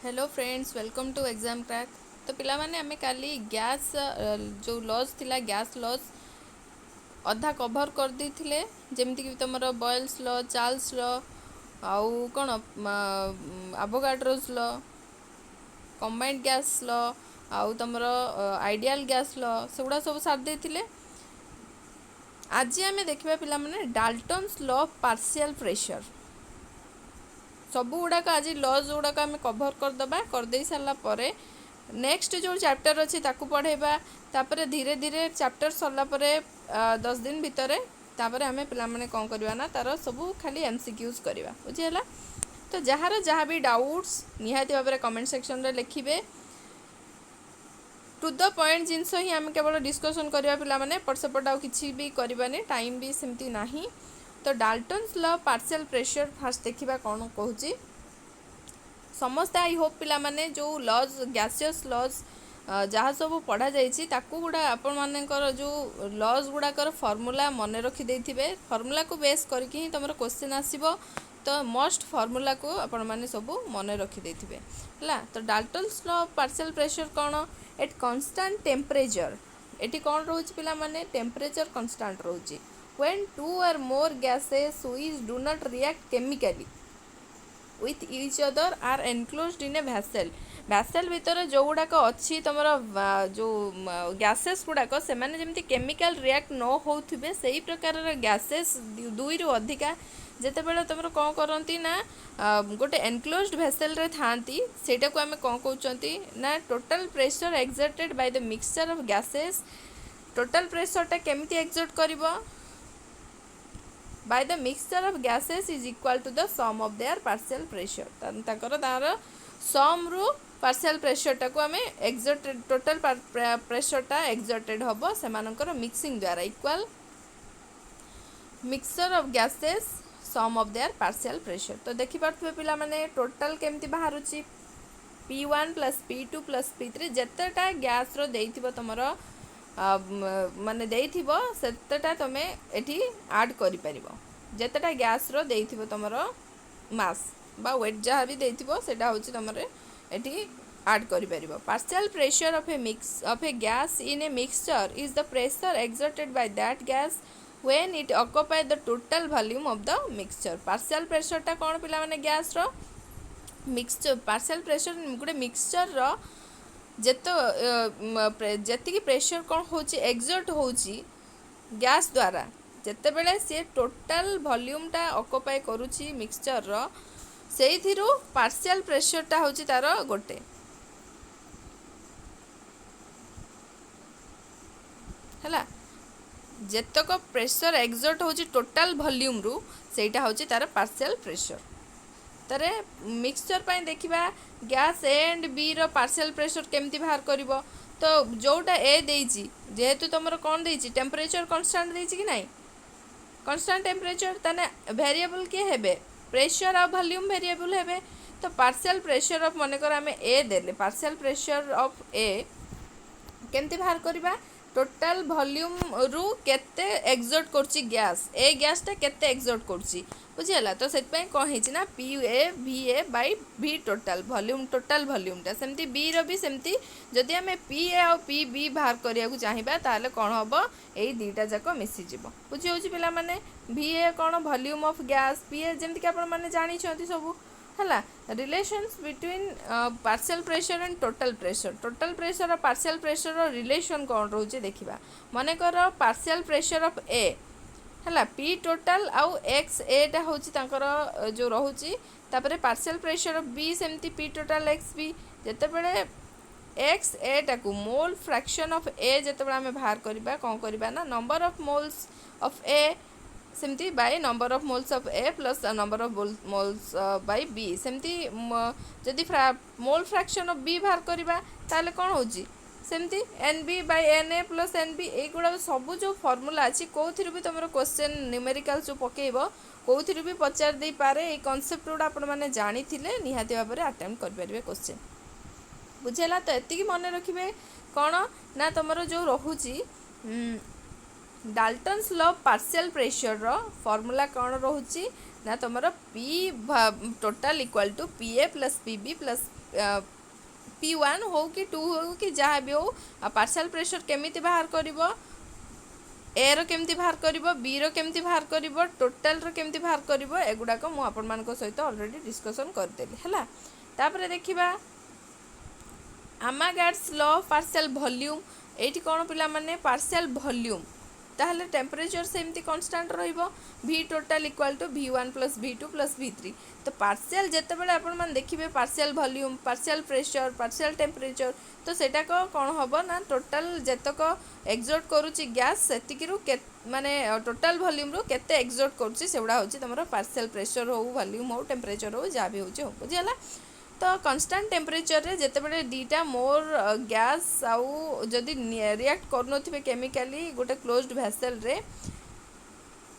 Hello friends, welcome to exam crack. तो पिला माने आमे काली गैस जो लॉस थिला गैस लॉस अधा कभर कर देथिले, जेमति कि तमरो बॉयल्स लॉ, चार्ल्स लॉ, आउ कोन Avogadro's law, combined gas law, आउ तमरो आइडियल गैस लॉ सेगुड़ा सब साथ देथिले। आज आमे देखिबा पिला माने Dalton's law of partial pressure. सबू गुड़ाक आज लॉज गुड़ाक आम कभर करदे करदे सारा पर नेक्स्ट जो चैप्टर अच्छी ताकू पढ़ेबा। तापर धीरे धीरे चैप्टर सरला पर 10 दिन भितर तापर आम पे कौन करवा ना तार सबू खाली एमसीक्यूज करवा बुझीगला। तो जार जहाँ भी डाउट्स निहाती भाव में कमेंट सेक्शन रे लिखिबे। टू द पॉइंट जिनस ही आम केवल डिस्कसन करवा पे एपट सेपट आउ किसी भी करवानी, टाइम भी सेमती नहीं। तो Dalton's law partial pressure fast देखा कौन कहूँ समस्ते। आई होप पिला माने जो लॉज गैसियस लॉज जहाँ सब पढ़ा जाइए ताकू गुड़ा आपण मानकर जो लॉज गुड़ाकर फॉर्मूला मन रखी देथिबे। फॉर्मूला को बेस करके ही तुम क्वेश्चन आसीबो, तो मस्ट फॉर्मूला को आपण माने सब मन रखी देथिबे हला। तो डाल्टन्स लॉ पार्शियल प्रेशर कौन एट कांस्टेंट टेम्परेचर। एटी कौन रोच पिला माने टेम्परेचर कांस्टेंट रोची when two or more gases which do not react chemically with each other are enclosed in a vessel। vessel भितर जो गुड़ाक अच्छी तुम जो गैसेस गुड़ाक से जमी केमिकल रिएक्ट न होथिबे सही प्रकार गैसेस दुई रु अधिका जेतेबेले तुम कौन करती ना गोटे एनक्लोज्ड भेसेल रे थांती सेटा को आमे कौन कहउचंती ना total pressure exerted by the mixture of gases. Total प्रेशरटा केमिति एक्सर्ट करिवो by the mixture of gases is equal to the sum of their partial pressure। ताकर तार सम रु पार्शियल प्रेशर टाको आमे एक्सर्टेड टोटल प्रेशर टा एक्सर्टेड हबो सेमानकर मिक्सिंग द्वारा equal mixture of gases sum of their partial pressure. तो देखि पारथुबे पिला माने टोटल केमती बाहरुची P1 + P2 + P3 जेतेटा गैस रो देइथिबो तमरो माने देइथिबो सेतेटा तमे एठी ऐड करि परिबो। जेतेटा गैस रो देइथिबो तमरो मास बा वेट जहाँ भी देइथिबो सेटा होची तमरे एठी ऐड करि परिबो। Partial pressure of a gas in a mixture is the pressure exerted by that gas when it occupy the total volume of the mixture. Partial pressure टा कोन पिला माने गैस रो मिक्सचर पार्शियल प्रेशर गोटे mixture रो जेतिकी pressure कौन होची एक्सर्ट होची गैस द्वारा जेतेबेले सी टोटल वॉल्यूम टा ऑक्युपाई करूची मिक्सचर रो सेइथिरु पार्शियल प्रेशर टा होची तार गोटे हला। जेतक प्रेशर एक्सर्ट होची टोटल वॉल्यूम रु सेटा होची तार पार्शियल प्रेशर। तारे मिक्सचर पाई देखिबा गैस ए एंड बी रो पार्शियल प्रेशर केमती बाहर करिवो। तो जोटा ए देइची जेहेतु तुमरो कोन देइची टेम्परेचर कांस्टेंट देइची कि नाही कांस्टेंट टेम्परेचर तने वेरिएबल के हेबे प्रेशर और वॉल्यूम वेरिएबल हेबे। तो पार्शियल प्रेशर ऑफ मनकर आमे ए देले पार्शियल प्रेशर ऑफ ए केमती बाहर करिबा टोटल वॉल्यूम रु केते एक्सर्ट करची गैस ए गैसटा केते एक्सर्ट करची बुझीगला। तो सेतपई कौन है ना पी ए भी ए बाई भी टोटल वॉल्यूमटा सेमती बी रो भी सेमती जदि आम पी ए और पी बी बाहर करिया चाहिए ताले कौन हम यही दुईटा जाक मिसीज बुझी हो पिला माने भी ए कौन volume of gas P A जमती आप जानी सब है relations between partial pressure and total pressure और पार्शियल प्रेशर रिलेशन कौन रोचे देखा। मनकर पार्शियल प्रेशर ऑफ ए है पी टोटल आउ एक्स एटा हूँ जो रोचे तापर पार्शियल प्रेशर ऑफ बी सेमती पी टोटल एक्स बी जितेबले एक्स एटा को मोल फ्रैक्शन ऑफ ए जितेबाला आम बाहर करवा कौन करवा ना number of moles of A सेमती by number of moles of A plus number of moles by B सेमती जदि मोल फ्रैक्शन ऑफ बी बाहर करवा ताले कौन होची सेमती N B by N A plus N B युवा सब जो फर्मूला अच्छी कौन भी तुम क्वेश्चन न्यूमेरिकल जो पकेब कौन भी पचार दे पारे ये कॉन्सेप्ट गुड़ा आपने जानी निहाती भाव में अटेम्प्ट करेंगे क्वेश्चन बुझेगा। तो एतिकी मन रखिए कौन ना तुम जो रोची डाल्टन्स लॉ पार्शियल प्रेशर रो फॉर्मूला कौन रोची ना तुम P total equal to P A plus P B plus P1 हो कि 2 हो कि जहाँ भी हो पार्शियल प्रेशर केमिति बाहर करिवो ए रो केमती बाहर करिवो बी रो केमती बाहर करिवो टोटल रो केमती बाहर करिवो एगुडाक मु आपण मानक सहित ऑलरेडी डिस्कशन करदेली हला। तापर देखिबा Amagat's law of partial volume एठी कोन पिला माने पार्शियल वॉल्यूम ताहले टेम्परेचर सेमती कांस्टेंट रहिबो v total equal to v1 plus v2 plus v3 तो पार्शियल जेते बेले आपण मान देखिबे partial volume partial pressure partial temperature तो सेटा को कोन हबो ना टोटल जेतक एक्सर्ट करूची गैस सेतिकी रु माने टोटल वॉल्यूम रु केते एक्सर्ट करूची सेउडा होची तमरो पार्शियल प्रेशर हो वॉल्यूम हो टेम्परेचर हो जा भी होची हो बुझियला। तो कांस्टेंट टेम्परेचर रे जेते बेले दीटा मोर गैस आउ जदि रिएक्ट करनोथिबे केमिकली गोटे क्लोज्ड वेसल रे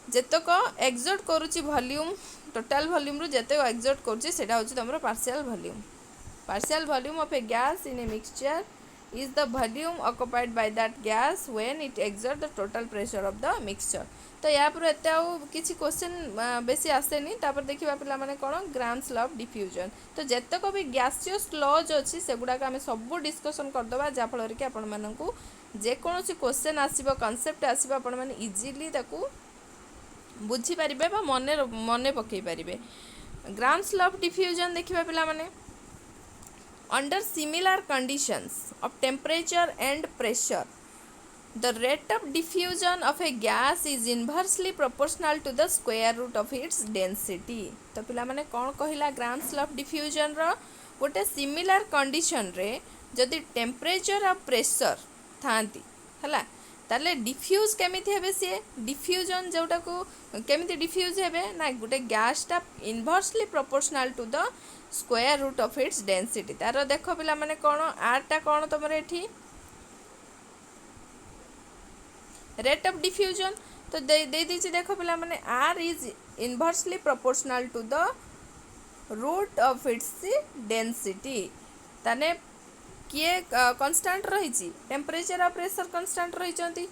जेतक एक्सर्ट करूची वॉल्यूम टोटल वॉल्यूम रु जेते एक्सर्ट करूची सेटा होची तमरो partial volume of a gas in a mixture is the volume occupied by that gas when it exert the total pressure of the mixture। तो या पर एते आउ किछि क्वेश्चन बेसी आसेनी तापर देखिबा पिला माने कोन ग्राम्स लॉ ऑफ डिफ्यूजन तो जेतक भी गैसियस लॉज अछि सेगुडा का हमें सब डिस्कशन कर दबा जा फल रे कि आपण माननकू जे कोनोसी क्वेश्चन आसीबो कांसेप्ट आसीबो आपण माने इजीली ताकू बुझी परिबे बा मने पकई परिबे। ग्राम्स लॉ ऑफ डिफ्यूजन देखिबा पिला माने under similar conditions of temperature and pressure the rate of diffusion of a gas is inversely proportional to the square root of its density। तो पिला माने कौन कहिला ग्राम्स लॉ ऑफ डिफ्यूजन रो गोटे similar condition रे जदि टेम्परेचर और pressure थांती हला ताले डिफ्यूज केमिति हेबे से डिफ्यूजन जोटा को केमिति डिफ्यूज हेबे ना गोटे गैस टा inversely proportional to the square root of its density. तार देखो पिला माने कोन आर टा कोन तमर एठी रेट ऑफ डिफ्यूजन तो दे दीची देखो पिला माने R is inversely proportional to the root of its density ताने किए कांस्टेंट रही टेम्परेचर और प्रेशर कांस्टेंट रही।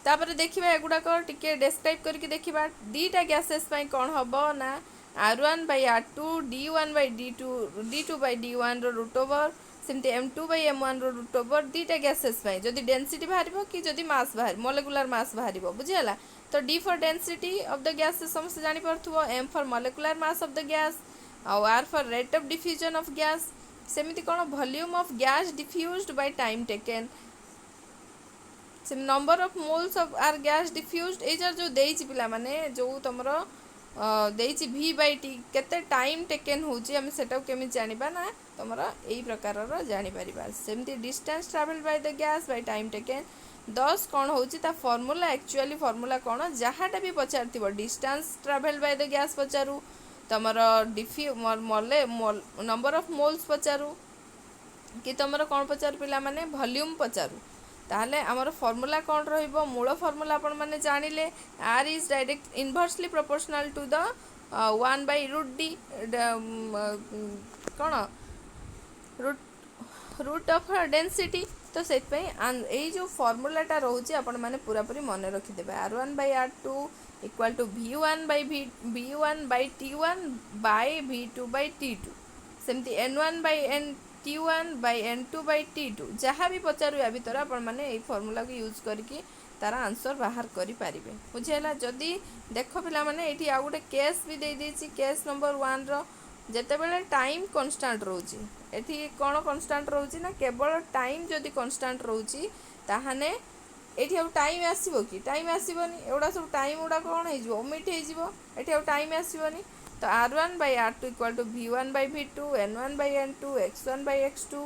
तापर देखिबा एगुडाक टिके डिस्क्राइब करके देखिबा दीटा गैसेस पई कोन हबो ना r1 by r2 d1 by d2 d2 by d1 रो रूट ओवर सेमती m2 by m1 रो रूट ओवर दीटा गैसेस पई जदी डेंसिटी बाहरिबो कि जदी मास बाहर मोलेकुलर मास बाहरिबो बुझियला। तो d for density of the gas समस्त जानि परथुबो m for molecular mass of the gas और r for rate of diffusion of gas सेमिति कोन volume of gas diffused by time taken से नंबर ऑफ मोल्स ऑफ आर gas diffused एजर जो देइछि पिला माने जो तमरो देइछि v बाय t केते टाइम टेकन होछि हम सेटा केमि जानिबा ना तमरो एई प्रकार रो जानि परिबा सेमिति distance travelled by the gas by time taken 10 कोन होछि ता फार्मूला एक्चुअली फार्मूला कोन जहाटा भी पचारथिबो distance travelled by the gas पचारू तमर नंबर ऑफ मोल्स पचारू कि तमर कौन पचारू पिला माने वॉल्यूम पचारू ताहले हमर फार्मूला कौन रहिबो मूल फार्मूला आपण माने जानिले r is direct inversely proportional to the 1 by root d कौन रूट ऑफ डेंसिटी तो सेट पई एई जो फार्मूलाटा रोचे आपण माने पूरा पूरी मन रखि देबे r1 by r2 equal to v1 by t1 by v2 by t2 सेमती n1 by nt1 by n2 by t2 जहाँ भी पचारू या भीतर आपण माने एई फार्मूला को यूज करके तारा आंसर बाहर करि पारिबे बुझेला। जदी देखो पिला माने एठी आ गुटे केस भी दे देछि केस नंबर 1 रो जेते बेले टाइम कांस्टेंट रहउची एठी कोन कांस्टेंट रहउची ना केवल टाइम जदी कांस्टेंट रहउची ताहाने एठी अब टाइम आसीबो कि टाइम आसीबोनी एवडा सब टाइम उडा कोन हे जिवो ओमिट हे जिवो एठी अब टाइम आसीबोनी तो r1 by r2 equal to v1 by v2 n1 by n2 x1 by x2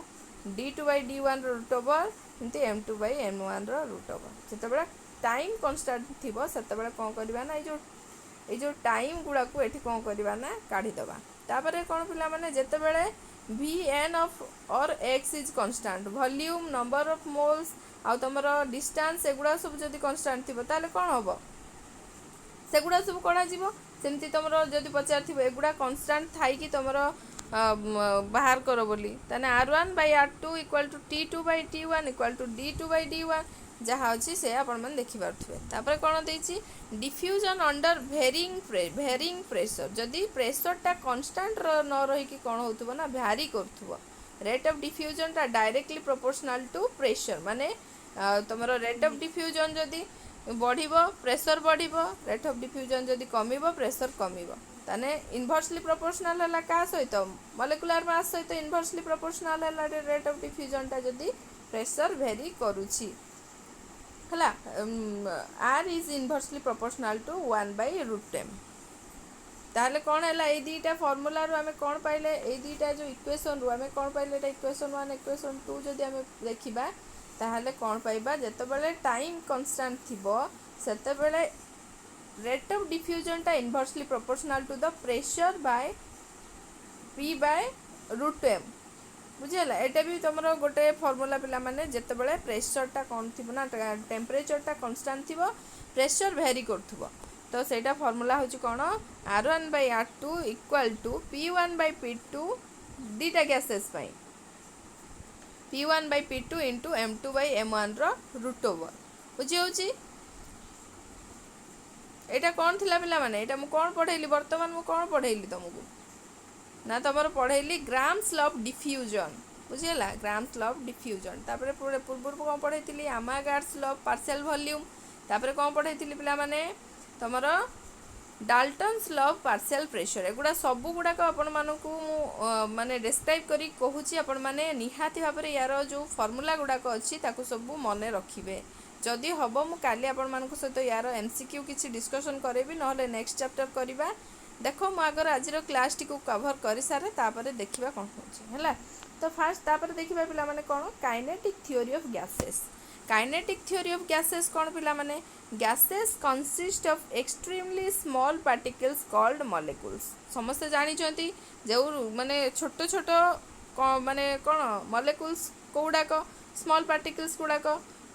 d2 by d1 root over एंती m2 by m1 root over जेते बेले टाइम कांस्टेंट थिबो सेते बेले कोन करबा ना ए जो टाइम गुडा को एठी कोन करबा ना काढी दबा तापरे कोन पिला माने जेते बेले vn ऑफ और x is constant volume number of moles आ तमरो डिस्टेंस एगुडा सब जदी कांस्टेंट थिबो ताले कोन होबो सेगुडा सब कोना जीवो सेमती तमरो जदी पचार थिबो एगुडा कांस्टेंट थाई कि तमरो बाहर करो बोली ताने r1 by r2 equal to t2 by t1 equal to d2 by d1 जहाँ अच्छी से आपण मन देखि पारथुबे तापर कोन देछि डिफ्यूजन अंडर वेरिंग प्रेशर जदी प्रेशर टा कांस्टेंट न रही कि कोन होतबो ना भ्यारी करथुबो रेट ऑफ डिफ्यूजन टा डायरेक्टली प्रोपोर्शनल टू प्रेशर माने तुमर रेट ऑफ डिफ्यूजन जदि बढ़िबो प्रेशर बढ़िबो रेट ऑफ डिफ्यूजन जदि कमिबो प्रेशर कमिबो ताने इनवर्सली प्रोपोर्शनल हला का सहित मॉलिक्यूलर मास सहित इनवर्सली प्रोपोर्शनल हला रेट ऑफ डिफ्यूजन टा जदि प्रेशर वेरी करूची हला r is inversely proportional to 1/√m ताहले कौन है ये दीटा फॉर्मूला रू आमे कौन पाइले ये दीटा जो इक्वेशन रू आमे कौन पाइले एटा इक्वेशन 1 इक्वेशन 2 जदि आमे देखिबा ताहले कौन पाइबा जते बेले टाइम कांस्टेंट थिबो सेते बेले रेट ऑफ डिफ्यूजन टा inversely proportional to the pressure by p/√m बुझेला एटा भी तुमरो गोटे फॉर्मूला पिला माने जते बेले प्रेशर टा कौन थिबो ना टेम्परेचर टा कांस्टेंट थिबो प्रेशर वेरी करथुबो तो सेटा फॉर्मूला होची कोन r1/r2 इक्वल टू p1/p2 दीटा गैसेस पाई p1/p2 इंटू m2/m1 रो रूट ओवर बुझी होची एटा कौन थिला पिला माने एटा मु कौन पढैली वर्तमान मु कौन पढैली तुमको ना तमर पढैली ग्राम्स लॉ ऑफ डिफ्यूजन बुझिला ग्राम्स लॉ ऑफ डिफ्यूजन तापरे पूर्व कौन पढैतिली Amagat's law of partial volume तापरे कौन पढैतिली पिला माने तमर Dalton's law of partial pressure एगुडा सब गुड़ाक आपण मानकू माने डिस्क्राइब करी कहूची आपण माने निहाती भाव यार जो फॉर्मूला गुड़ाक अच्छी ताकू सब मन रखिबे जदि हम मु काली आपण मानक सहित यार एमसीक्यू किसी डिस्कशन करेबी नहले नेक्स्ट चैप्टर करबा देखो मु अगर आज क्लास टी को कवर कर सारे तापर देखिबा कोन होची हैला तो फास्ट तापर देखिबा पिला माने कोन kinetic theory of gases kinetic theory of gases कौन पिला माने gases consist of extremely small particles called molecules समस्त जानी चंती जो माने छोटो छोटो माने कोन मॉलिक्यूल्स कोडाक स्मॉल पार्टिकल्स गुडाक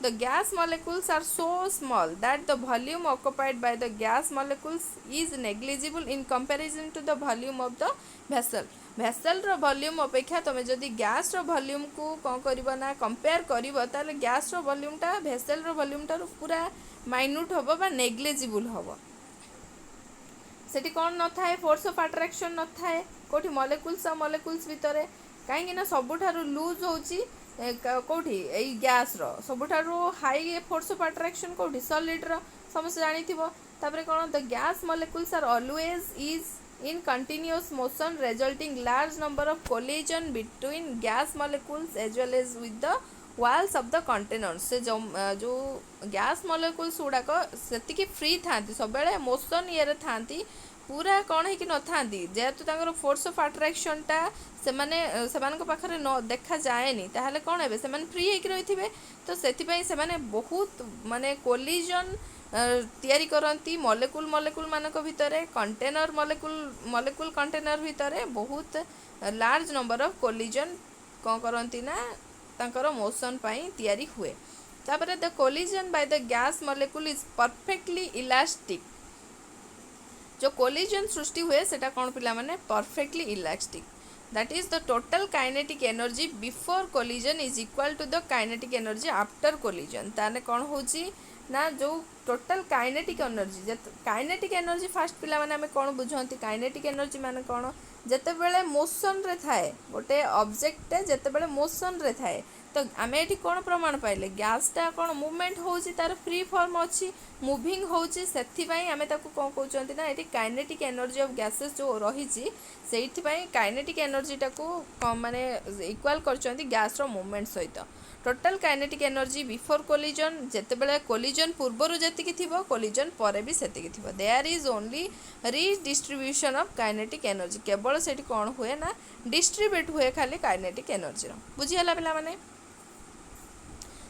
the gas molecules are so small that the volume occupied by the gas molecules is negligible in comparison to the volume of the vessel रो वॉल्यूम अपेक्षा तुम जदि गैस रो वॉल्यूम को कौन करिबो ना कंपेयर करिबो ताले गैस रो वॉल्यूम टा वेसल रो वॉल्यूम टा पूरा माइन्यूट होबो बा नेग्लिजिबल होबो सेठी कौन न थाए फोर्स ऑफ अट्रैक्शन न थाए कोठी मॉलिक्यूल्स भितरे काहेकि ना सबुठारु लूज होची कौटी ए गैस रो सबुठारु हाई फोर्स ऑफ अट्रैक्शन कौटी सॉलिड रो समस्त जानी थिबो तापरे कोन the gas molecules are always is in continuous motion resulting large number of collision between gas molecules as well as with the walls of the containers से जो gas molecules गुड़ाक से फ्री था सब मोशन ये था पूरा कौन है कि न था जेहेतु तांकर फोर्स ऑफ अट्रैक्शन टा से पाखरे न देखा जाएनी ताहले कौन है से फ्री होकर रही थे तो से बहुत माने कोलिजन तैयारी करती मॉलिक्यूल मानक भितर कंटेनर मॉलिक्यूल कंटेनर भितर बहुत लार्ज नंबर ऑफ कोलिजन कौन करती ना तांकर मोशन पाई तैयारी हुए तापर the collision bye the gas molecule is perfectly elastic जो कोलिजन सृष्टि हुए सेटा कौन पिला माने perfectly elastic that is the total kinetic energy before collision is equal to the kinetic energy after collision ताने कौन होची ना जो टोटल काइनेटिक एनर्जी फास्ट पिला माने हमें कौन बुझंती काइनेटिक एनर्जी माने कौन जते बेले मोशन रे थाए गोटे ऑब्जेक्ट जते बेले मोशन रे थाए तो आमे एठी कौन प्रमाण पाइले गैस टा कौन मूवमेंट होची तार फ्री फॉर्म अच्छी मूविंग होची सेथि पई आमे ताकू कौन कहउचंती ना एठी काइनेटिक एनर्जी ऑफ गैसेस जो रहिची सेथि पई काइनेटिक एनर्जी टाकू माने इक्वल करचंती गैस रो मूवमेंट सहित total kinetic energy before collision जेते बेले कोलिजन पूर्वरु जेतिकी थिबो कोलिजन परे भी सेतिकी थिबो there is only redistribution of kinetic energy केवल सेठी कौन हुए ना डिस्ट्रीब्यूट हुए खाली काइनेटिक एनर्जी रो बुझी हला पिला माने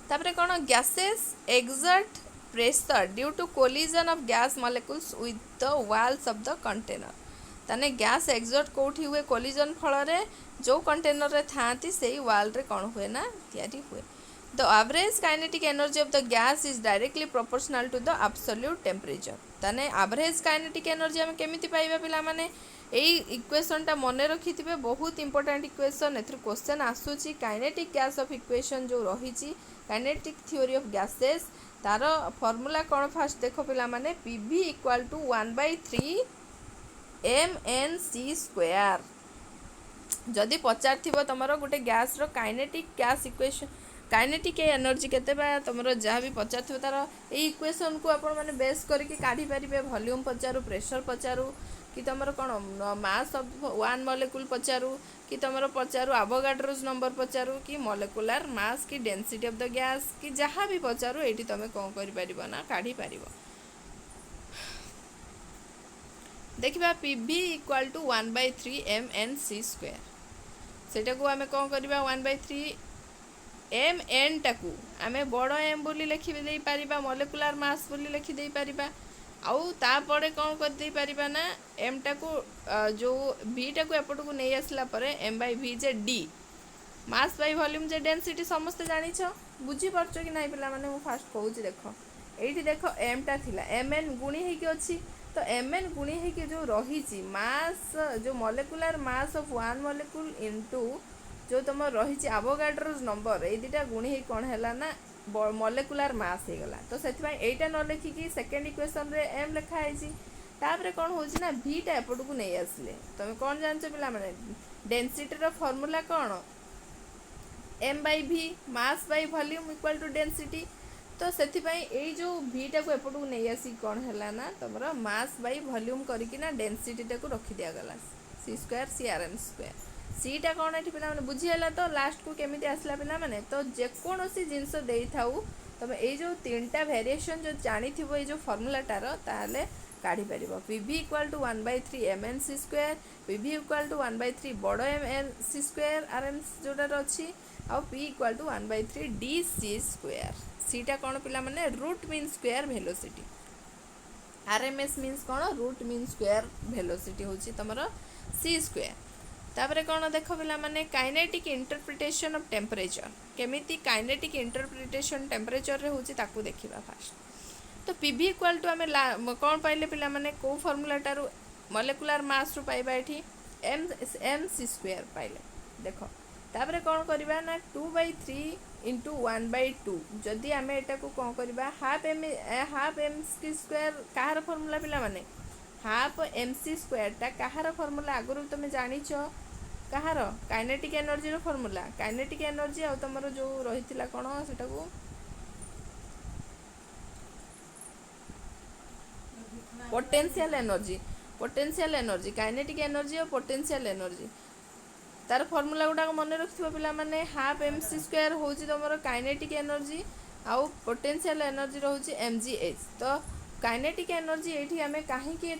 तापरे कौन gases exert pressure due to collision of gas molecules with the walls of the container ताने गैस एक्सर्ट कोठी हुए कोलिजन फल रे जो कंटेनर रे थांती सेही वाल रे कौन हुए ना तैयारी हुए the average kinetic energy of the gas is directly proportional to the absolute temperature ताने एवरेज काइनेटिक एनर्जी हम केमिति पाइबा पिला माने एई इक्वेशन टा मने रखिथिबे बहुत इंपोर्टेंट इक्वेशन एथि क्वेश्चन आसुची काइनेटिक गैस ऑफ इक्वेशन जो रहिची काइनेटिक थ्योरी ऑफ गैसेस तार फार्मूला कौन फास्ट देखो पिला माने pv equal to 1/3 mnc square जदि पचार तुमर गोटे gas kinetic gas equation kinetic energy केते बा तुमर जहाँ भी पचार तार ये इक्वेशन को आपण मैंने बेस करके काढ़ी पारे वॉल्यूम पचारू प्रेशर पचारू कि तुमर कौन मास ऑफ वन मॉलिक्यूल पचारू कि तुमर पचारू एवोगाड्रोस नंबर पचारू कि मॉलिक्यूलर मास कि डेंसिटी ऑफ द गैस कि जहाँ भी पचारू ये तुम कौन कर ना काढ़ी पार देखा पीवी इक्वाल टू 1/3 mnc²। सेटा को आमे कौन करवा 1/3 mn टाकू आमे बड़ एम बोली लिखि दे पारिबा मॉलिक्यूलर मास बोली लिखि दे पारिबा आउ तापरे कौन कर दे पारिबा ना एम टाकू जो बी टाकू एपटू नहीं आसला परे m/v J d mass by volume J density समस्त जानिछ बुझी परछ कि नहीं पिला माने मु फास्ट कहूची देखो एठी देखो m टा थिला mn गुणी हे कि अछि तो mn गुणी है कि जो रही मास जो molecular mass of one molecule into जो तुम रही एवोगाड्रोस नंबर ये दुटा गुणी है कौन है ना मॉलिक्यूलर मास हो गला तो से यहीटा न लिखिकी सेकेंड इक्वेशन रे m लिखाई तापर कौन होची ना भीटा एपट को नहीं आसले तुम कौन जानछ पिला माने डेंसिटी रो फार्मूला कौन m/v mass by volume equal to density तो से जो भीटा को एपट को नहीं आसी कौन है ना तुम मास बाय वॉल्यूम करना डेंसिटी को रखी दिगला c² CRm² सीटा कौन ये पे बुझीगला तो लास्ट को केमी आसला पे तो जेकोसी जिनस थाऊ तुम ये तीन टा वेरिएशन जो जानी ये जो फर्मूलाटार ताले काढ़ी पार PV equal to 1/3 mnc², PV equal to 1/3 बड़ mnc² rm जोटार अच्छी आउ पी इक्वाल टू 1/3 dc²। सीटा कौन पिला माने root mean square velocity RMS means कौन रूट मीन स्क्वायर वेलोसिटी होची तमरो c²। तापरे कौन देख पिला माने काइनेटिक इंटरप्रिटेशन ऑफ टेम्परेचर केमिति काइनेटिक इंटरप्रिटेशन टेम्परेचर रे होची ताकू देखिबा फास्ट तो पीवी इक्वल टू आमे कौन पाइले पिला माने को फार्मूलाटार मॉलिक्यूलर मास रू पाइबा एठी mc² पाइले देखो तापरे कौन करबा ना 2/3 इंटू 1/2 जदि आमे एटा को कौन करबा हाफ mc² कहार फार्मूला पिला माने हाफ mc² टा कहार फार्मूला आगुरु तुम जानिछ कहार काइनेटिक एनर्जी रो फार्मूला काइनेटिक एनर्जी आ तुमरो जो रहितिला कोन सेटा को पोटेंशियल एनर्जी काइनेटिक एनर्जी और पोटेंशियल एनर्जी तार फार्मूला गुडा मन रखिथिबो पिला माने हाफ mc² होची तुमरो काइनेटिक एनर्जी आउ पोटेंशियल एनर्जी रहउची mgh तो काइनेटिक एनर्जी ये आम कहीं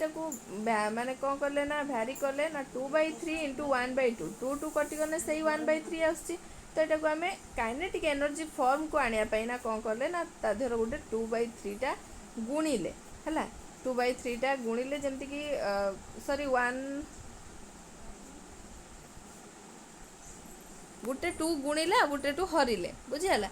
माने कौन कले ना भैरी कले ना 2/3 इंटू 1/2 2 कटिगले से 1/3 आसी तो यहाँ को आम काइनेटिक एनर्जी फॉर्म को आने ना कौन कले ना तादेहर गोटे 2/3 टा गुणिले है 2/3 टा गुणिले जमती कि सॉरी 1 गोटे 2 गुणिले गोटे 2 हरिले बुझीगला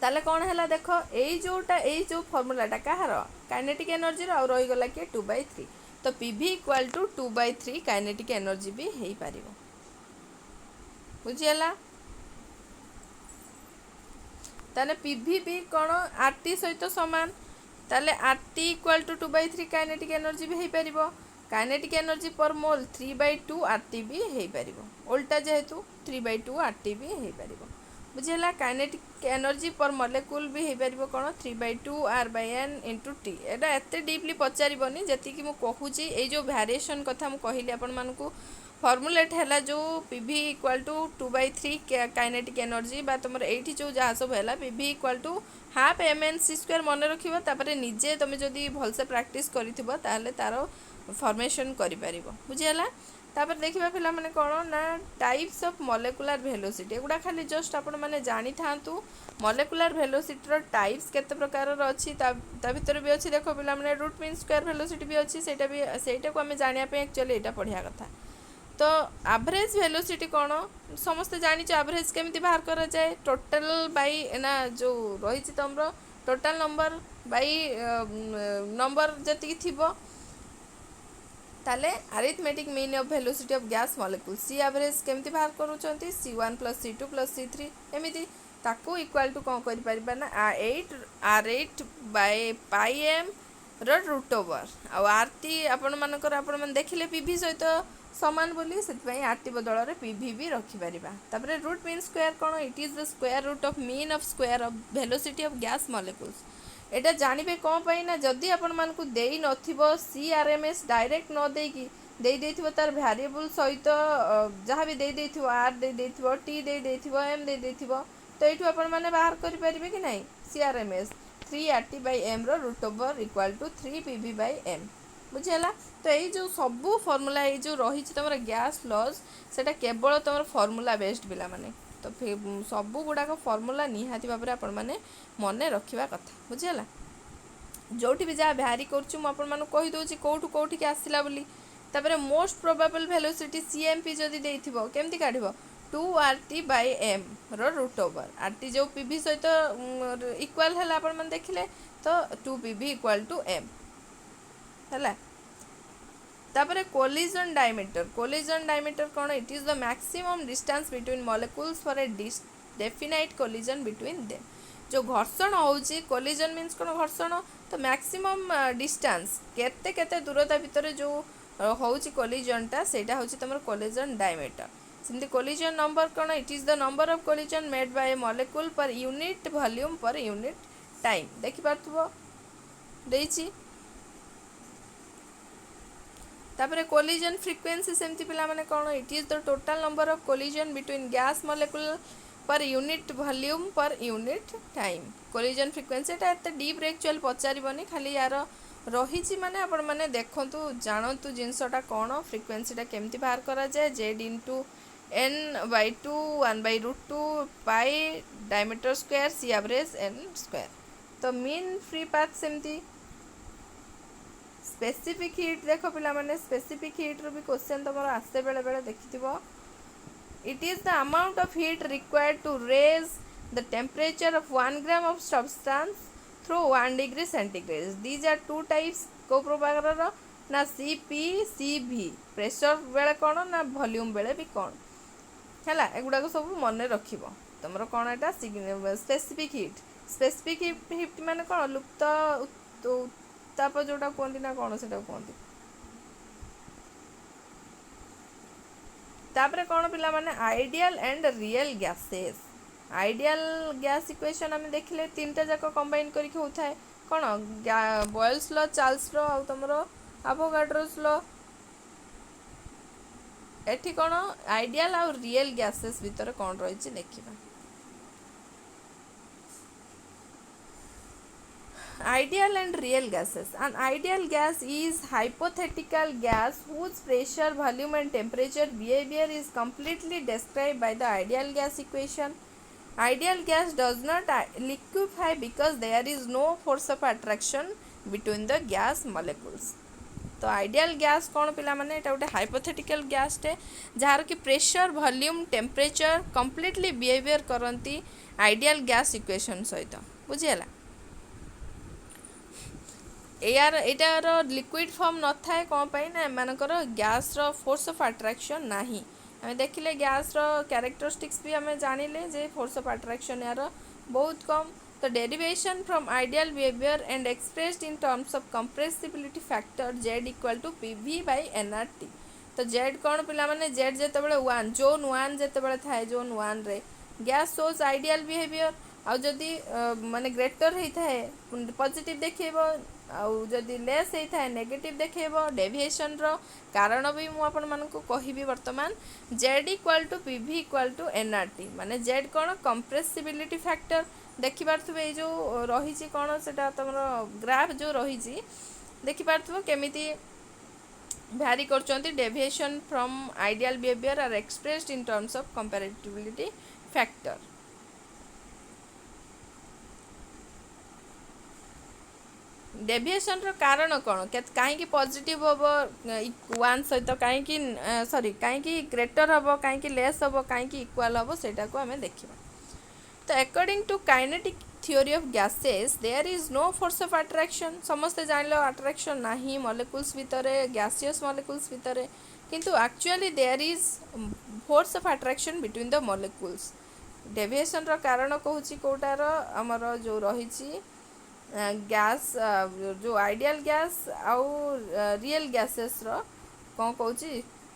ताले कौन है देख ये जो फर्मूलाटा कहार काइनेटिक एनर्जी रो रही गला कि 2/3 तो PV equal to 2/3 kinetic energy भी हो पार बुझीगला ताले पीवी भी कौन आरटी सहित सामान ताले RT equal to 2/3 kinetic energy भी हो पार काइनेटिक एनर्जी पर मोल 3/2 आरटी भी हो पार उल्टा जेहेतु 3/2 आरटी भी हो पार बुझीगला काइनेटिक एनर्जी पर मॉलिक्यूल भी हो पार कौन 3/2 r/n इंटू टी एटा एत डीपली पचारबनी जी मुझे कहूँ ये जो वेरिएशन कथा मुझे कहली आपण मानकू फर्मूलेट है जो PV equal to 2/3 kinetic energy बा तुम ये जो जहाँ सब है PV equal to half mnc² मन रखिए निजे तुम जदि भलसे प्रैक्टिस करें तार फॉर्मेशन कर बुझीगला तापर देखा पिला माने कौन ना टाइप्स ऑफ मॉलिक्यूलर वेलोसिटी एगुड़ा खाली जस्ट आपण माने जानी थांतु मॉलिक्यूलर वेलोसिटी टाइप्स केते प्रकार अच्छी भितर भी अच्छी देखो पिला माने रूट मीन स्क्वायर वेलोसिटी भी अच्छी सेटा को आम जाना एक्चुअली यहाँ पढ़िया कथा तो एवरेज वेलोसिटी कौन समस्ते जानी एवरेज केमिति बाहर करा जाए टोटल बाई ना जो रही तुम टोटल नंबर बाई नंबर जी थी ताले arithmetic mean of velocity of gas molecule C average केमती बाहर करूछंती c1 + c2 + c3 एमिति ताको इक्वल टू कौन कर पारिबा ना r8 by pi m rho root over आ आरटी आपण मानकर आपण मन देखिले पीवी सहित समान बोली से आरटी बदल में पीवी भी रखिपारिबा। तापर रूट मीन स्क्वायर कौन, it is the square root of mean of square of velocity of gas molecules. एटा जानिबे कौन पाई ना, जदि आपण मानकु देई नथिबो सीआरएमएस डायरेक्ट न देकी देई देथिबो तार वेरिएबल सहित जहाँ भी देई देथिबो आर देई देथिबो टी देई देथिबो एम देई देथिबो, तो एठु आपण माने बाहर करि परिबे कि नहीं CRMS 3RT/m rho root over equal to 3PV/m बुझेला। तो यही जो सबू फर्मूला ये जो रही तुम गैस लॉज सेटा केवल तुम फर्मूला बेस्ड पिला माने, तो सबू गुड़ाक फर्मूला निहाती भाव में आपण मैंने मन रखा कथा बुझेला। जोटी भी जहाँ भ्यारी करुँच कौटू कौटिक आसला बोली। तापर मोस्ट प्रोबेबल वेलोसिटी CMP जदि देथिबो केमती काढिबो 2RT/m रो रूट ओवर RT जो PV सहित इक्वाल है आपण मैंने देखिले, तो 2PV = m है। तापर कोलिजन डायमीटर कौन, it is the maximum distance between molecules for a definite collision between them. जो घर्षण होउची कोलिजन मीन्स कौन घर्षण, तो मैक्सिमम डिस्टेंस केते केते दूरता भितर जो होउची कोलिजनटा सेटा होउची तमर कोलिजन डायमीटर। सिमती कोलिजन नंबर कौन, it is the number of collision made by A molecule per unit volume per unit time. देखि पारथुबो देइची। तापर कोलिजन फ्रीक्वेंसी सेमती पिला माने कौन, it is the total number of collision between gas molecule per unit volume per unit time. Collision frequency टा एते deep actual पचारिबनी, खाली यार रही माने आपण माने देखंतु जानंतु जिनसटा कौन फ्रीक्वेंसी टा केमती बाहर करा जाए Z/n/2 1/√2 pi diameter square C average n square. तो मीन फ्री पाथ सेमती। स्पेसिफिक हीट देख पिला माने स्पेसिफिक हीट रो भी क्वेश्चन तुम आसे बेले बेले देखिथिबो। It is the amount of heat required to raise the temperature of 1 gram of substance through 1 degree centigrade. These are two types को प्रकार ना CP CV प्रेशर बेले कौन ना वॉल्यूम बेले भी कौन है, एगुड़ा सब मन रखिब। तुम कौन एटा स्पेसिफिक हीट माने कौन लुप्त उत्ताप जोटा कहते ना कौन से कहते। तापर कौन पिला माने ideal and real gases. Ideal gas equation आम देखिले तीनटा जाक कंबाइन करके होता है कौन बॉयल्स लॉ, चार्ल्स लॉ और तुमरो एवोगाड्रोस लॉ। एठी कौन आइडियल और रियल गैसेस भीतर कौन रही देखिबा। Ideal and real gases. An ideal gas is hypothetical gas whose pressure, volume and temperature behavior is completely described by the ideal gas equation. Ideal gas does not liquefy because there is no force of attraction between the gas molecules. तो ideal gas कौन पिला माने एटा गोटे hypothetical gas टे jar कि pressure, volume, temperature completely behaviour करती ideal gas equation सहित बुझीगला। यार एटार लिक्विड फॉर्म न थाए कौन पाई ना एमानकर गैस रो फोर्स ऑफ अट्रैक्शन नाही। आम देखिले गैस रो कैरेक्टरिस्टिक्स भी आम जानिले जे फोर्स ऑफ अट्रैक्शन यार बहुत कम। तो derivation from ideal behaviour and expressed in terms of compressibility factor Z = PV/nRT। तो Z कौन पिला माने Z जेतेबेले 1 जोन 1 जेतेबेले थाए जोन 1 रे गैस सोज आइडियल बिहेवियर आउ जदि माने ग्रेटर होता है पॉजिटिव देखिबो आउ जदि लेस होता है नेगेटिव देखिबो। डेविएशन रो कारण भी मु आपण मानकु कहिबी वर्तमान Z = PV = nRT माने Z कौन कंप्रेसिबिलिटी फैक्टर देखि पारथुबे ए जो रही कौन सेटा तमरो ग्राफ जो रही देखि पारथुबो केमिति भ्यारी करचंती। Deviation from ideal behaviour are expressed in terms of compressibility factor. Deviation रो कारण कौन कहीं पॉजिटिव हम 1 सहित कहीं सॉरी कहीं ग्रेटर हम कहीं लेस हम कहीं इक्वाल हम सेटा को आम देखा। तो according to kinetic theory of gases there is no force of attraction. समस्ते जान अट्रैक्शन नाही मॉलिक्यूल्स भितर गैसियस मॉलिक्यूल्स भितर, किंतु actually there is force of attraction between the molecules. Deviation रो कारण कहूँ कौटार आमर जो रही गैस जो आइडियल गैस आउ रियल गैसेस रो कौन कहूँ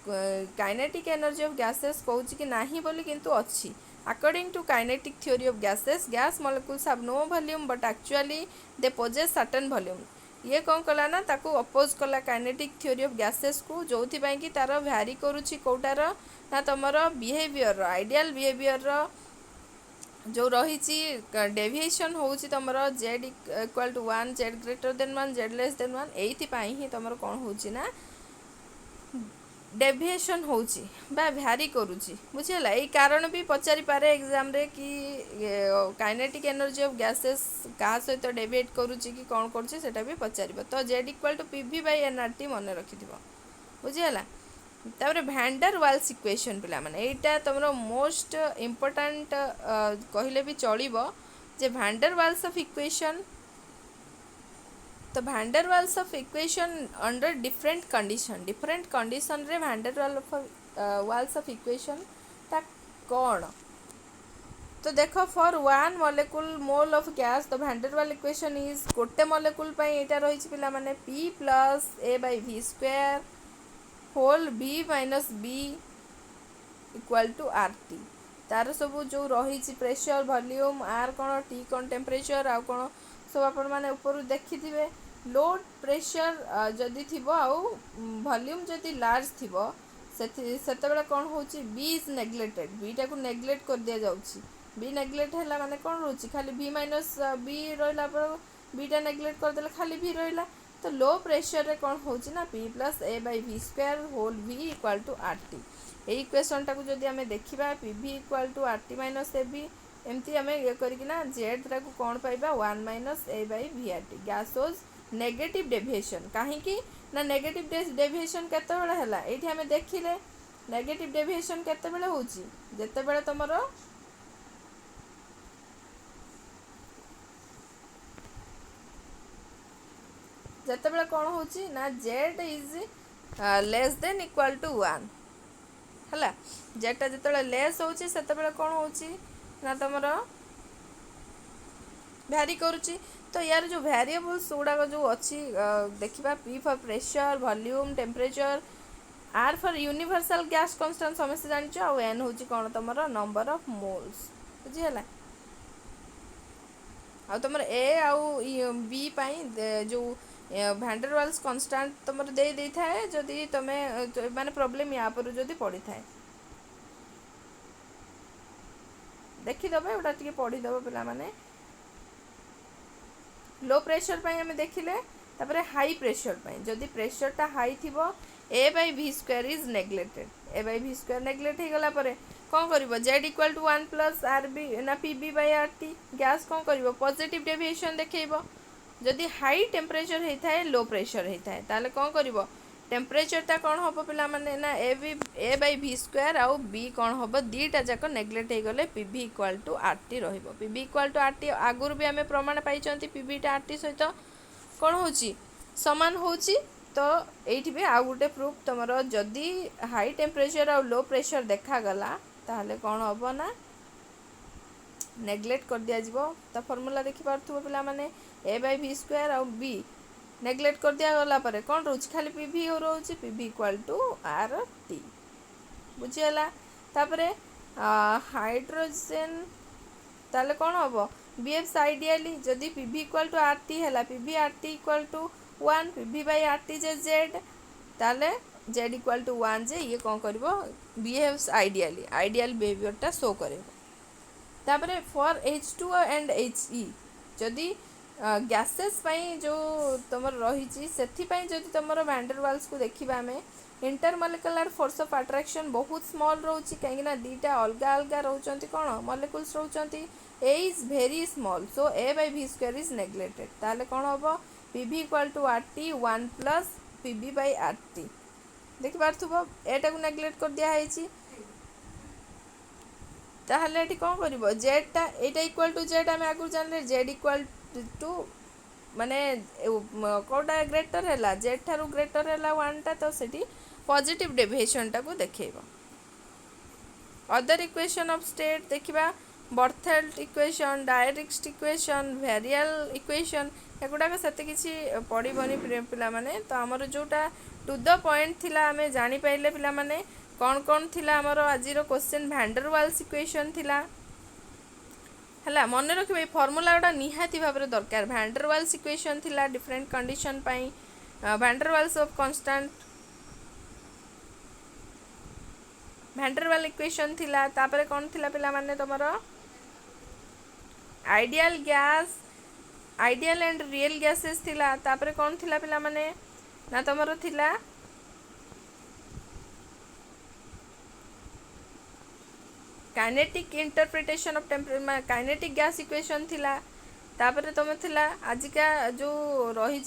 काइनेटिक एनर्जी ऑफ गैसेस कहूँ कि नहीं बोली किंतु अच्छी according to kinetic theory of gases gas molecules have no volume but actually they possess certain volume ये कौन कला ना ताकू अपोज कला काइनेटिक थ्योरी ऑफ गैसेस को जो कि तार भ्यारी करुच्ची कौटार ना तुमर बिहेवियर आइडियल बिहेवियर जो रही डेविएशन हो तुम Z equal to 1 Z greater than 1 Z less than 1 एइथिपाई ही तुम कौन होना डेविएशन होची बा भ्यारी करुच्ची बुझीगला यही कारण भी पचारि पारे एग्जाम रे कि काइनेटिक एनर्जी ऑफ गैसेस क्या सहित डेविएट करुच्ची कि कौन करुच्ची सेटा भी पचार तो Z equal to PV by nRT मन रखि बुझीगला तापर भैंडर वाल्स इक्वेशन पिला माने एटा तुम मोस्ट इम्पोर्टाट कहले भी चलिबो जे भैंडर वाल्स ऑफ इक्वेशन तो van der Waals of equation under different condition रे भैंडर वाल्स ऑफ इक्वेशन ता कौन तो देख for one molecule mole of gas तो भैंडर वाल इक्वेशन इज गोटे मॉलिक्यूल यहाँ रही पिला माने P plus A by V square whole B minus B equal to R T तार सब जो रही प्रेशर वॉल्यूम आर कौन टी कौन टेम्परेचर आ कौन सब आपण मैंने ऊपर देखिथे लो प्रेशर जदि थी आउ वॉल्यूम जदि लार्ज थी से कौन हो बी इज नेग्लेक्टेड बी टा को नेग्लेक्ट कर दिया जाउची बी नेग्लेक्ट है माने कौन रोची खाली बी माइनस बी रहा बी टा नेग्लेक्ट करदे खाली बी रहा तो लो प्रेशर रे कौन हो ना P plus A by V square whole V equal to R T यही इक्वेशन टाक जदि आम देखा P V equal to R T minus A B एमती आम ये करना जेड टाक कौन पाइबा 1 minus A by V R T gas होज नेगेटिव डेविएशन कहीं ना नेगेटिव डेविएशन केतेबेले हैला एठी आमे देखिले नेगेटिव डेविएशन केतेबेले होची जेतेबेले तमरो जेतेबेले कौन होची ना Z is less than equal to 1 हैला जेटा जेतेबेले लेस होची सेतेबेले कौन होची ना तमरो भ्यारी करुची तो यार जो वेरिएबल्स गुड़ाक जो अच्छी देखा P for pressure volume temperature R for universal gas constant समस्त जानिछ आ एन होची कौन तुम नंबर ऑफ मोल्स बुझीगला आ तुम ए आउ बी पाई जो वैन डर वाल्स कांस्टेंट तुम दे थाए जदि तुम माने प्रॉब्लम या पर जदि पड़ी थाए देखिदबे एटा टिके पढ़ीदब पिला माने लो प्रेशर पाई हमें देखिले तापर हाई प्रेशर पाई जदि प्रेशर टा हाई थी a by V square is neglected a by V square neglect हो गला परे कौन कर Z equal to 1 plus R b ना P b by R T gas कौन कर पॉजिटिव डेविएशन देखब जदि हाई टेम्परेचर होता है लो प्रेशर होता है ताले कौन कर टेम्परेचर टा कौन हम पिला माने ना ए बाई वी स्क्वायर आउ बी कौन हम दीटा जाक नेग्लेक्ट हो गले P V equal to R T P V equal to R T आगुरी भी आम प्रमाण पाई पी वी टा आर टी सहित कौन हो सामान हो तो ये भी आउ गोटे प्रूफ तुम जदि हाई टेम्परेचर आ लो प्रेशर देखागला ताहले कौन हम ना नेग्लेक्ट कर दिया तो फर्मूला देखिपु पिला माने ए बाई वी स्क्वायर आउ बी नेग्लेक्ट कर दिया गला परे कौन रोच खाली पी वी रोच P V equal to R T बुझीगला तापरे हाइड्रोजन ताले कौन हम बीएफ्स आइडियली जदि P V equal to R T है P V R T equal to 1 P V by R T जे जेड ताले जेड इक्वल टू 1 जे ये कौन कर बिहेव्स आइडियली आइडियल बिहेवियरटा शो करे तापरे फॉर H2 एंड HE जदि गैसेस पाई जो तुम रही से जदि तुम वैन डर वाल्स को देखा आम इंटरमॉलिक्यूलर फोर्स ऑफ अट्रैक्शन बहुत स्मॉल रोचे कहीं दीटा अलग अलग रोच कौन मॉलिक्यूल्स रोच a is very small so a by V square is neglected ताले कौन हम P V equal to R T 1 plus P V by R T देखिपु एटा को नेग्लेक्ट कर दिखाई ताहले एटी कौन कर जेड टा एटा इक्वल टू जेड आम आगु जान जेड इक्वल टू माने कौटा ग्रेटर है जेड ठारू ग्रेटर है 1 टा तो सेठी पॉजिटिव डेविएशन टा को देखैबो अदर इक्वेशन ऑफ स्टेट देखिबा बर्थेल्ट इक्वेशन, डायरेक्ट इक्वेशन, वेरियल इक्वेशन एगुड़ाक से किसी पड़ोनी पिलाने। तो आमर जोटा टू द पॉइंट थिला आमे जानी पाइले पिलाने कौन कौन थिला आमर आज question van der Waals equation थिला है मन रखिए ये फर्मूला गुड़ा निहाती भाव में दरकार। वैन डर वाल्स इक्वेशन थिला डिफरेंट कंडीशन पाई van der Waals of constant van der Waal equation थिला तापरे कौन थिला पिला माने तुमर ideal gas ideal and real gases थिला तापरे कौन थिला पिला माने ना तुमर थिला kinetic interpretation of kinetic gas equation थिला तापर तुम थिला आजिका जो रही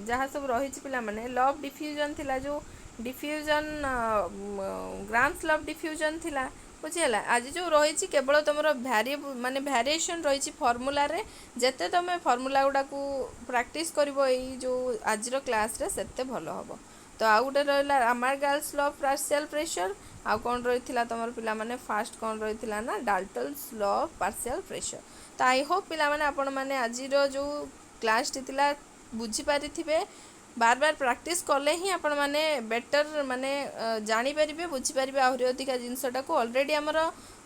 जहाँ सब रही पिला माने लॉ ऑफ डिफ्यूजन थिला जो diffusion grams law of diffusion थिला बुझीगला। आज जो रही केवल तुम माने वेरिएशन रही फर्मूला रे जेते तुम फर्मूला गुड़ा को प्रैक्टिस करिवो एई जो आज क्लास रे सेते भल हम। तो आउ गोटे रहा अमारगाल्स लॉ ऑफ पार्शियल प्रेशर आउ कौन रही तुम पिला माने फास्ट कौन रही ना Dalton's law of partial pressure. तो आई होप पिला माने आपण माने आज जो क्लास टी थिला बुझी पारि थिबे बार बार प्रैक्टिस कले ही आपण माने बेटर माने जानी परिबे बुझी परिबे आहुरी अधिका जिनसटा को ऑलरेडी हमर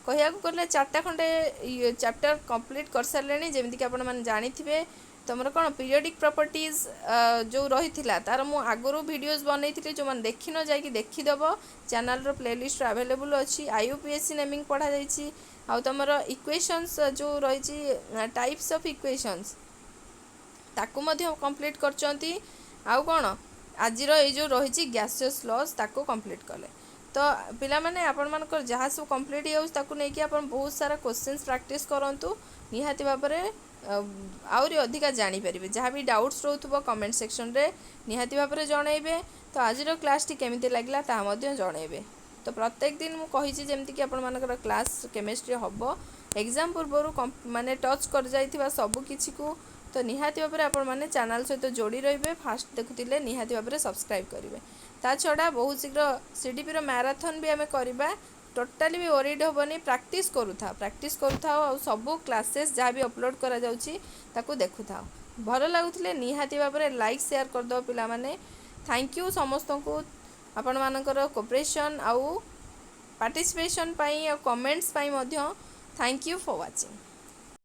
कहिया को करले 4टा खंडे चैप्टर कंप्लीट कर सारलेनी जेमिति कि आपण माने जानी थिबे तुमर कौन पीरियोडिक प्रॉपर्टीज जो रही तार मु आगुरी वीडियोस बनई जो मैंने देखी न जाकि देखीदेव चैनल रो प्लेलिस्ट अवेलेबल अच्छी IUPAC नेमिंग पढ़ा जाइए आउ तुमर इक्वेशंस जो रही टाइप्स ऑफ इक्वेशंस ताकू मध्य कंप्लीट करचंती आउ कौन आज जो रही गैसियस लॉज ताकू कंप्लीट कले। तो पिला माने आपण मानकर जहाँ सब कंप्लीट हो नहीं कि बहुत सारा क्वेश्चंस प्रैक्टिस करंतु निहाती भाव में आउरी अधिका जानीपर जहाँ भी डाउट्स रोथुब कमेंट सेक्शन रे निहाती भाव में जनइबे। तो आज क्लास टी केमिति लागला ता जनइबे। तो प्रत्येक दिन मु कहिछि जेमति कि आपण मानकर क्लास केमिस्ट्री हबो एग्जाम पूर्व माने टच कर जाइथिबा सब किछि को। तो निहाती भाव में आपण माने चैनल सहित जोड़ी रहिबे फास्ट देखुतिले निहाती भाव में सब्सक्राइब करिवे। ता छड़ा बहुत शीघ्र CDP रो मैराथन भी आमे करिबा टोटाली भी वरीड हेनी प्रैक्टिस करूथा और सब क्लासेस जहाँ भी अपलोड करा जाउची ताकू देखुथा भल लगुले निहाती भाव में लाइक शेयर करदो पिला माने। थैंक यू समस्त को आपण मानकर कोऑपरेशन आउ पार्टिसिपेशन पाई और comments pi Madhya thank you for watching.